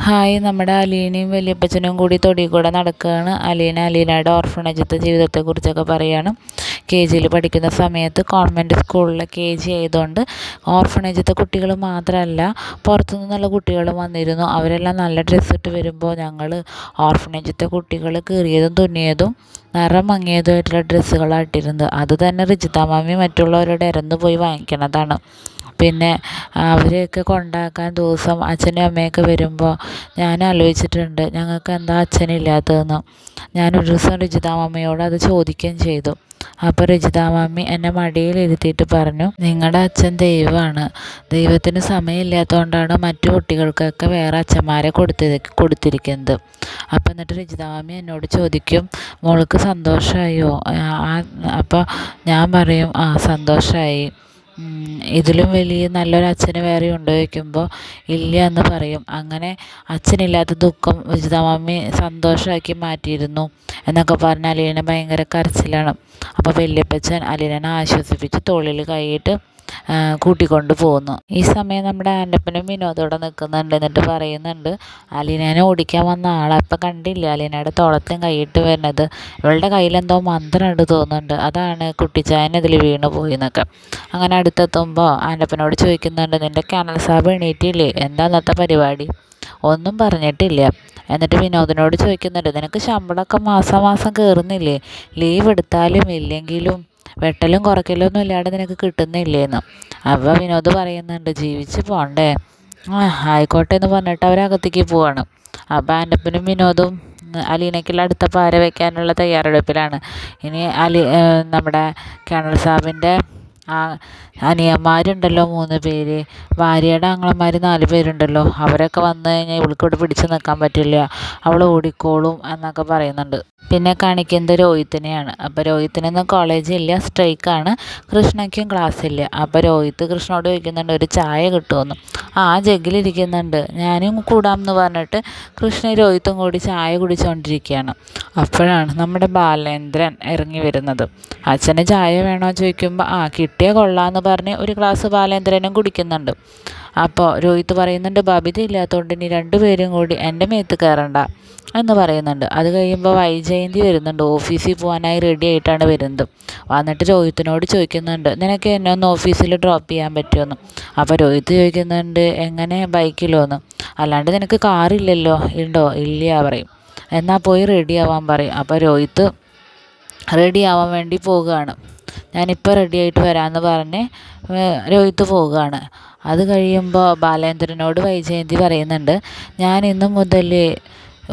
Hi, നമ്മുടെ അലീനയും വല്യപ്പച്ചനും കൂടി തൊടിയിൽ കൂടെ നടക്കുകയാണ്. അലീനയുടെ ഓർഫണേജത്തെ ജീവിതത്തെക്കുറിച്ചൊക്കെ പറയുകയാണ്. KGയിൽ പഠിക്കുന്ന സമയത്ത് കോൺവെൻറ്റ് സ്കൂളിലെ KG ആയതുകൊണ്ട് ഓർഫണേജത്തെ കുട്ടികൾ മാത്രമല്ല, പുറത്തു നിന്നുള്ള കുട്ടികളും വന്നിരുന്നു. അവരെല്ലാം നല്ല ഡ്രസ്സ് ഇട്ട് വരുമ്പോൾ ഞങ്ങൾ ഓർഫണേജത്തെ കുട്ടികൾ കീറിയതും തുന്നിയതും നിറം മങ്ങിയതുമായിട്ടുള്ള ഡ്രസ്സുകളാണ് ഇട്ടിരുന്നത്. അത് തന്നെ റിജിത മാമി മറ്റുള്ളവരോട് ഇരന്ന് പോയി വാങ്ങിക്കണതാണ്. പിന്നെ അവരെയൊക്കെ കൊണ്ടാക്കാൻ ദിവസം അച്ഛനും അമ്മയൊക്കെ വരുമ്പോൾ ഞാൻ ആലോചിച്ചിട്ടുണ്ട്, ഞങ്ങൾക്ക് എന്താ അച്ഛനില്ലാത്തതെന്ന്. ഞാനൊരു ദിവസം രജിത മാമിയോട് അത് ചോദിക്കുകയും ചെയ്തു. അപ്പോൾ രജിത മാമി എന്നെ മടിയിലിരുത്തിയിട്ട് പറഞ്ഞു, നിങ്ങളുടെ അച്ഛൻ ദൈവമാണ്, ദൈവത്തിന് സമയമില്ലാത്തതുകൊണ്ടാണ് മറ്റു കുട്ടികൾക്കൊക്കെ വേറെ അച്ഛന്മാരെ കൊടുത്തിരിക്കുന്നത്. അപ്പം എന്നിട്ട് രജിത മാമി എന്നോട് ചോദിക്കും, മോൾക്ക് സന്തോഷമായോ? അപ്പോൾ ഞാൻ പറയും, സന്തോഷമായി. ഇതിലും വലിയ നല്ലൊരു അച്ഛന് വേറെ ഉണ്ടോ ചോദിക്കുമ്പോൾ ഇല്ല എന്ന് പറയും. അങ്ങനെ അച്ഛനില്ലാത്ത ദുഃഖം രജിത മാമി സന്തോഷമാക്കി മാറ്റിയിരുന്നു എന്നൊക്കെ പറഞ്ഞ് അലീന ഭയങ്കര കരച്ചിലാണ്. അപ്പോൾ വല്യപ്പച്ചൻ അലീനനെ ആശ്വസിപ്പിച്ച് തോളിൽ കൈയിട്ട് കൂട്ടിക്കൊണ്ട് പോകുന്നു. ഈ സമയം നമ്മുടെ ആൻ്റപ്പനും വിനോദോടെ നിൽക്കുന്നുണ്ട്. എന്നിട്ട് പറയുന്നുണ്ട്, അലീനേനെ ഓടിക്കാൻ വന്ന ആളെ അപ്പം കണ്ടില്ല അലീനയുടെ തോളത്തും കൈയിട്ട് വരുന്നത്, ഇവളുടെ കയ്യിലെന്തോ മന്ത്രമുണ്ട് തോന്നുന്നുണ്ട്, അതാണ് കുട്ടിച്ചായൻ ഇതിൽ വീണ് പോയി എന്നൊക്കെ. അങ്ങനെ അടുത്തെത്തുമ്പോൾ ആൻ്റപ്പനോട് ചോദിക്കുന്നുണ്ട്, നിൻ്റെ കനൽ സാബ് എണീറ്റില്ലേ, എന്താ ഇന്നത്തെ പരിപാടി? ഒന്നും പറഞ്ഞിട്ടില്ല. എന്നിട്ട് വിനോദിനോട് ചോദിക്കുന്നുണ്ട്, നിനക്ക് ശമ്പളമൊക്കെ മാസം കയറുന്നില്ലേ? ലീവ് എടുത്താലും ഇല്ലെങ്കിലും വെട്ടലും കുറയ്ക്കലൊന്നും ഇല്ലാതെ നിനക്ക് കിട്ടുന്നില്ലേന്ന്. അപ്പോൾ വിനോദ് പറയുന്നുണ്ട്, ജീവിച്ച് പോണ്ടേ, ആയിക്കോട്ടെ എന്ന് പറഞ്ഞിട്ട് അവരകത്തേക്ക് പോവാണ്. അപ്പോൾ ആൻ്റപ്പനും വിനോദും അലീനയ്ക്കുള്ള അടുത്ത പാര വയ്ക്കാനുള്ള തയ്യാറെടുപ്പിലാണ്. ഇനി നമ്മുടെ കേണൽ സാബിൻ്റെ അനിയന്മാരുണ്ടല്ലോ 3 പേര്, ഭാര്യയുടെ ആങ്ങളമാർ 4 പേരുണ്ടല്ലോ, അവരൊക്കെ വന്നു കഴിഞ്ഞാൽ ഇവൾക്കിവിടെ പിടിച്ച് നിൽക്കാൻ പറ്റില്ല, അവൾ ഓടിക്കോളും എന്നൊക്കെ പറയുന്നുണ്ട്. പിന്നെ കാണിക്കുന്നത് രോഹിത്തിനെയാണ്. അപ്പോൾ രോഹിത്തിനൊന്നും കോളേജില്ല, സ്ട്രൈക്കാണ്. കൃഷ്ണയ്ക്കും ക്ലാസ്സില്ല. അപ്പോൾ രോഹിത്ത് കൃഷ്ണനോട് ചോദിക്കുന്നുണ്ട്, ഒരു ചായ കിട്ടുമെന്ന്. ജഗ്ഗിലിരിക്കുന്നുണ്ട്, ഞാനും കൂടാമെന്ന് പറഞ്ഞിട്ട് കൃഷ്ണയും രോഹിത്തും കൂടി ചായ കുടിച്ചുകൊണ്ടിരിക്കുകയാണ്. അപ്പോഴാണ് നമ്മുടെ ബാലേന്ദ്രൻ ഇറങ്ങി വരുന്നത്. അച്ഛന് ചായ വേണോ ചോദിക്കുമ്പോൾ കിട്ടിയ കൊള്ളാമെന്ന് പറഞ്ഞ് ഒരു ഗ്ലാസ് ബാലേന്ദ്രനും കുടിക്കുന്നുണ്ട്. അപ്പോൾ രോഹിത്ത് പറയുന്നുണ്ട്, ബബിത ഇല്ലാത്തതുകൊണ്ട് ഇനി 2 പേരും കൂടി എൻ്റെ മേത്ത് കയറണ്ട എന്ന് പറയുന്നുണ്ട്. അത് കഴിയുമ്പോൾ വൈജയന്തി വരുന്നുണ്ട്, ഓഫീസിൽ പോകാനായി റെഡി ആയിട്ടാണ് വരുന്നത്. വന്നിട്ട് രോഹിത്തിനോട് ചോദിക്കുന്നുണ്ട്, നിനക്ക് എന്നെ ഒന്ന് ഓഫീസിൽ ഡ്രോപ്പ് ചെയ്യാൻ പറ്റുമെന്ന്. അപ്പോൾ രോഹിത്ത് ചോദിക്കുന്നുണ്ട്, എങ്ങനെ, ബൈക്കിലോ എന്ന്? അല്ലാണ്ട് നിനക്ക് കാറില്ലല്ലോ? ഉണ്ടോ? ഇല്ല പറയും. എന്നാൽ പോയി റെഡി ആവാൻ പറയും. അപ്പോൾ രോഹിത്ത് റെഡി ആവാൻ വേണ്ടി പോവുകയാണ്. ഞാനിപ്പോൾ റെഡി ആയിട്ട് വരാമെന്ന് പറഞ്ഞ് രോഹിത്ത് പോവുകയാണ്. അത് കഴിയുമ്പോൾ ബാലേന്ദ്രനോട് വൈജയന്തി പറയുന്നുണ്ട്, ഞാൻ ഇന്ന് മുതൽ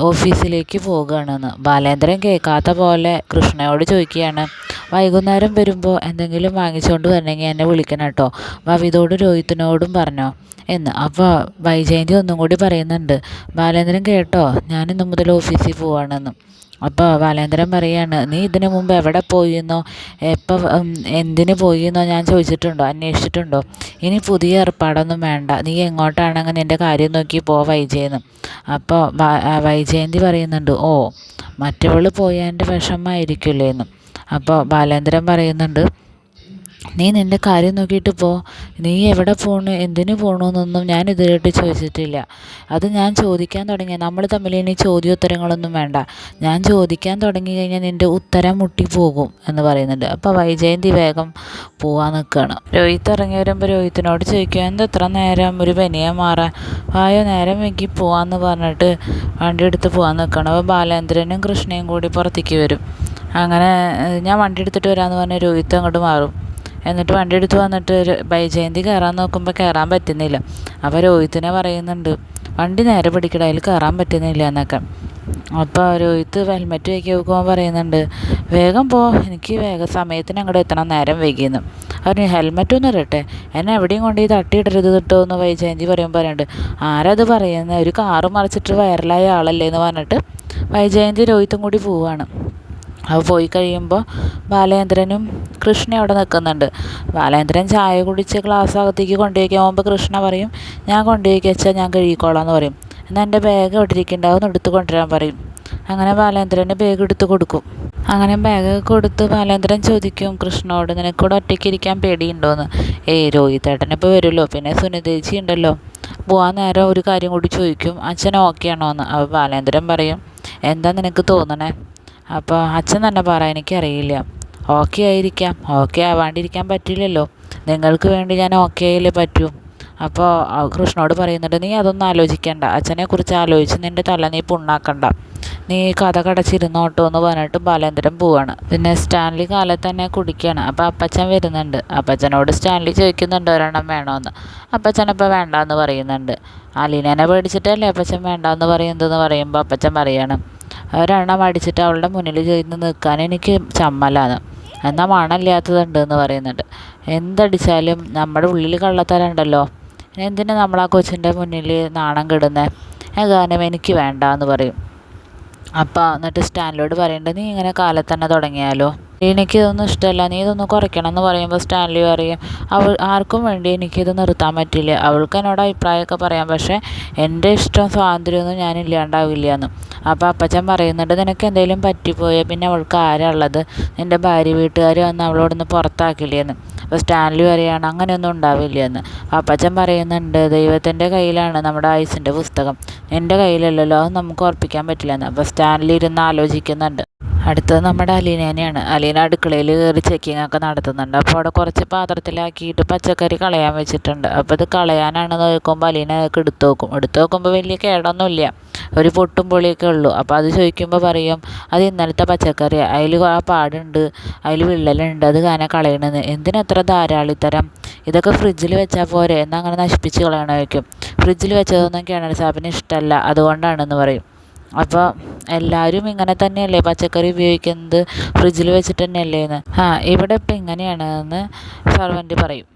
ഓഫീസിലേക്ക് പോകുകയാണെന്ന്. ബാലേന്ദ്രൻ കേൾക്കാത്ത പോലെ കൃഷ്ണയോട് ചോദിക്കുകയാണ്, വൈകുന്നേരം വരുമ്പോൾ എന്തെങ്കിലും വാങ്ങിച്ചുകൊണ്ട് വരണമെങ്കിൽ എന്നെ വിളിക്കണം കേട്ടോ, ബബിതയോടും രോഹിത്തിനോടും പറഞ്ഞോ എന്ന്. അപ്പോൾ വൈജയന്തി ഒന്നും കൂടി പറയുന്നുണ്ട്, ബാലേന്ദ്രൻ കേട്ടോ, ഞാൻ ഇന്ന് മുതൽ ഓഫീസിൽ പോവുകയാണെന്ന്. അപ്പോൾ ബാലേന്ദ്രൻ പറയാണ്, നീ ഇതിനു മുമ്പ് എവിടെ പോയിരുന്നോ, എപ്പോൾ എന്തിന് പോയിരുന്നോ ഞാൻ ചോദിച്ചിട്ടുണ്ടോ, അന്വേഷിച്ചിട്ടുണ്ടോ? ഇനി പുതിയ ഏർപ്പാടൊന്നും വേണ്ട, നീ എങ്ങോട്ടാണെങ്കിൽ നിൻ്റെ കാര്യം നോക്കി പോ വൈജയെന്ന്. അപ്പോൾ വൈജയന്തി പറയുന്നുണ്ട്, മറ്റവൾ പോയതിൻ്റെ വിഷമമായിരിക്കില്ലേ എന്ന്. അപ്പോൾ ബാലേന്ദ്രൻ പറയുന്നുണ്ട്, നീ നിൻ്റെ കാര്യം നോക്കിയിട്ട് പോ, നീ എവിടെ പോണു, എന്തിനു പോകണു എന്നൊന്നും ഞാൻ ഇതുവരെയായിട്ട് ചോദിച്ചിട്ടില്ല. അത് ഞാൻ ചോദിക്കാൻ തുടങ്ങിയ നമ്മൾ തമ്മിൽ ഇനി ചോദ്യോത്തരങ്ങളൊന്നും വേണ്ട, ഞാൻ ചോദിക്കാൻ തുടങ്ങി കഴിഞ്ഞാൽ നിൻ്റെ ഉത്തരം മുട്ടിപ്പോകും എന്ന് പറയുന്നുണ്ട്. അപ്പോൾ വൈജയന്തി വേഗം പോവാൻ നിൽക്കുകയാണ്. രോഹിത്ത് ഇറങ്ങി വരുമ്പോൾ രോഹിത്തിനോട് ചോദിക്കുക, എന്താ എത്ര നേരം, ഒരു പനിയെ മാറാൻ നേരം വൈകി പോവാമെന്ന് പറഞ്ഞിട്ട് വണ്ടി എടുത്ത് പോകാൻ നിൽക്കണം. അപ്പോൾ ബാലേന്ദ്രനും കൃഷ്ണയും കൂടി പുറത്തേക്ക് വരും. അങ്ങനെ ഞാൻ വണ്ടി എടുത്തിട്ട് വരാമെന്ന് പറഞ്ഞ് രോഹിത്ത് അങ്ങോട്ട് മാറും. എന്നിട്ട് വണ്ടി എടുത്ത് വന്നിട്ട് വൈജയന്തി കയറാൻ നോക്കുമ്പോൾ കയറാൻ പറ്റുന്നില്ല. അപ്പോൾ രോഹിത്തിനെ പറയുന്നുണ്ട്, വണ്ടി നേരെ പിടിക്കട, അതിൽ കയറാൻ പറ്റുന്നില്ല എന്നൊക്കെ. അപ്പോൾ രോഹിത്ത് ഹെൽമെറ്റ് വയ്ക്കി നോക്കുമ്പോൾ പറയുന്നുണ്ട്, വേഗം പോ, എനിക്ക് സമയത്തിന് അങ്ങോട്ട് എത്തണം, നേരം വൈകിയെന്ന്. അവന് ഹെൽമെറ്റൊന്നും ഇടട്ടെ, എന്നെ എവിടെയും കൊണ്ട് തട്ടിയിടരുത് കിട്ടോ എന്ന് വൈജയന്തി പറയുന്നുണ്ട്. ആരത് പറയുന്നത്, ഒരു കാറ് മറിച്ചിട്ട് വൈറലായ ആളല്ലേ എന്ന് പറഞ്ഞിട്ട് വൈജയന്തി രോഹിത്തും കൂടി പോവുകയാണ്. അപ്പോൾ പോയി കഴിയുമ്പോൾ ബാലേന്ദ്രനും കൃഷ്ണ അവിടെ നിൽക്കുന്നുണ്ട്. ബാലേന്ദ്രൻ ചായ കുടിച്ച് ഗ്ലാസ് അകത്തേക്ക് കൊണ്ടുപോയിക്കാൻ പോകുമ്പോൾ കൃഷ്ണ പറയും, ഞാൻ കൊണ്ടുപോയി വെച്ചാൽ ഞാൻ കഴുകിക്കോളാം എന്ന് പറയും. എന്നാൽ എൻ്റെ ബാഗ് അവിടെ ഇരിക്കുന്നുണ്ടാവും, എടുത്ത് കൊണ്ടുവരാൻ പറയും. അങ്ങനെ ബാലേന്ദ്രന് ബാഗ് എടുത്ത് കൊടുക്കും. അങ്ങനെ ബാഗ് കൊടുത്ത് ബാലേന്ദ്രൻ ചോദിക്കും കൃഷ്ണനോട്, നിനക്കൂടെ ഒറ്റയ്ക്ക് ഇരിക്കാൻ പേടിയുണ്ടോയെന്ന്. രോഹിത്തേട്ടൻ ഇപ്പോൾ വരുമല്ലോ, പിന്നെ സുനിതേച്ചി ഉണ്ടല്ലോ. പോവാൻ നേരം ഒരു കാര്യം കൂടി ചോദിക്കും, അച്ഛൻ ഓക്കെ ആണോ എന്ന്. അപ്പോൾ ബാലേന്ദ്രൻ പറയും, എന്താ നിനക്ക് തോന്നണേ? അപ്പോൾ അച്ഛൻ തന്നെ പറ, എനിക്കറിയില്ല. ഓക്കെ ആയിരിക്കാം, ഓക്കെ ആവാണ്ടിരിക്കാൻ പറ്റില്ലല്ലോ. നിങ്ങൾക്ക് വേണ്ടി ഞാൻ ഓക്കെ ആയില്ലേ പറ്റൂ. അപ്പോൾ കൃഷ്ണനോട് പറയുന്നുണ്ട്, നീ അതൊന്നും ആലോചിക്കണ്ട, അച്ഛനെക്കുറിച്ച് ആലോചിച്ച് നിൻ്റെ തല നീ പുണ്ണാക്കണ്ട, നീ കഥ കടച്ചിരുന്നോട്ടോ എന്ന് പറഞ്ഞിട്ട് ബാലേന്ദ്രൻ പോവാണ്. പിന്നെ സ്റ്റാൻലി കാലത്ത് തന്നെ കുടിക്കുകയാണ്. അപ്പോൾ അപ്പച്ചൻ വരുന്നുണ്ട്. അപ്പച്ചനോട് സ്റ്റാൻലി ചോദിക്കുന്നുണ്ട് ഒരെണ്ണം വേണമെന്ന്. അപ്പച്ചനപ്പോൾ വേണ്ടാന്ന് പറയുന്നുണ്ട്. അലീനേനെ പേടിച്ചിട്ടല്ലേ അപ്പച്ചൻ വേണ്ടാന്ന് പറയുന്നതെന്ന് പറയുമ്പോൾ അപ്പച്ചൻ പറയാണ്, ഒരെണ്ണം അടിച്ചിട്ട് അവളുടെ മുന്നിൽ ചെന്ന് നിൽക്കാൻ എനിക്ക് ചമ്മലാണ്, എന്നാൽ മണമില്ലാത്തതുണ്ട് എന്ന് പറയുന്നുണ്ട്. എന്തടിച്ചാലും നമ്മുടെ ഉള്ളിൽ കള്ളത്തരമുണ്ടല്ലോ, എന്തിനാ നമ്മൾ ആ കൊച്ചിൻ്റെ മുന്നിൽ നാണം കെടുന്നത്, കാരണം എനിക്ക് വേണ്ട എന്ന് പറയും. അപ്പോൾ എന്നിട്ട് സ്റ്റാൻലിയോട് പറയേണ്ടത്, നീ ഇങ്ങനെ കാലത്ത് തന്നെ തുടങ്ങിയാലോ, എനിക്കിതൊന്നും ഇഷ്ടമല്ല, നീ ഇതൊന്ന് കുറയ്ക്കണം എന്ന് പറയുമ്പോൾ സ്റ്റാൻലി പറയും, ആർക്കും വേണ്ടി എനിക്കിത് നിർത്താൻ പറ്റില്ല, അവൾക്ക് എന്നോട് അഭിപ്രായമൊക്കെ പറയാം, പക്ഷേ എൻ്റെ ഇഷ്ടം സ്വാതന്ത്ര്യമൊന്നും ഞാൻ ഇല്ലാണ്ടാവില്ല എന്ന്. അപ്പോൾ അപ്പച്ചൻ പറയുന്നുണ്ട്, നിനക്ക് എന്തെങ്കിലും പറ്റിപ്പോയാൽ പിന്നെ അവൾക്ക് ആരാ ഉള്ളത്, നിൻ്റെ ഭാര്യ വീട്ടുകാർ വന്ന് അവളോടൊന്ന് പുറത്താക്കില്ലേന്ന്. അപ്പോൾ സ്റ്റാൻലി പറയുകയാണ്, അങ്ങനെയൊന്നും ഉണ്ടാവില്ല എന്ന്. അപ്പച്ചൻ പറയുന്നുണ്ട്, ദൈവത്തിൻ്റെ കയ്യിലാണ് നമ്മുടെ ആയുസിൻ്റെ പുസ്തകം, എൻ്റെ കയ്യിലല്ലല്ലോ, അത് നമുക്ക് ഉറപ്പിക്കാൻ പറ്റില്ലെന്ന്. അപ്പോൾ സ്റ്റാൻലി ഇരുന്ന് ആലോചിക്കുന്നുണ്ട്. അടുത്തത് നമ്മുടെ അലീനേനെയാണ്. അലീന അടുക്കളയിൽ കയറി ചെക്കിങ് ഒക്കെ നടത്തുന്നുണ്ട്. അപ്പോൾ അവിടെ കുറച്ച് പാത്രത്തിലാക്കിയിട്ട് പച്ചക്കറി കളയാൻ വെച്ചിട്ടുണ്ട്. അപ്പോൾ ഇത് കളയാനാണെന്ന് നോക്കുമ്പോൾ അലീന അതൊക്കെ എടുത്തു നോക്കുമ്പോൾ വലിയ കേടൊന്നുമില്ല, ഒരു പൊട്ടും പൊളിയൊക്കെ ഉള്ളൂ. അപ്പോൾ അത് ചോദിക്കുമ്പോൾ പറയും, അത് ഇന്നലത്തെ പച്ചക്കറി, അതിൽ ആ പാടുണ്ട്, അതിൽ വിള്ളലുണ്ട്, അത് കാരണം കളയണമെന്ന്. എന്തിനെത്ര ധാരാളിത്തരം, ഇതൊക്കെ ഫ്രിഡ്ജിൽ വെച്ചാൽ പോരെ, എന്നാൽ അങ്ങനെ നശിപ്പിച്ച് കളയണോ വയ്ക്കും. ഫ്രിഡ്ജിൽ വെച്ചതൊന്നും കിണർ സാബിന് ഇഷ്ടമല്ല, അതുകൊണ്ടാണെന്ന് പറയും. അപ്പോൾ എല്ലാവരും ഇങ്ങനെ തന്നെയല്ലേ പച്ചക്കറി ഉപയോഗിക്കുന്നത്, ഫ്രിഡ്ജിൽ വെച്ചിട്ട് തന്നെയല്ലേ എന്ന്. ഇവിടെ ഇപ്പം ഇങ്ങനെയാണ് എന്ന് സർവൻ്റ് പറയും.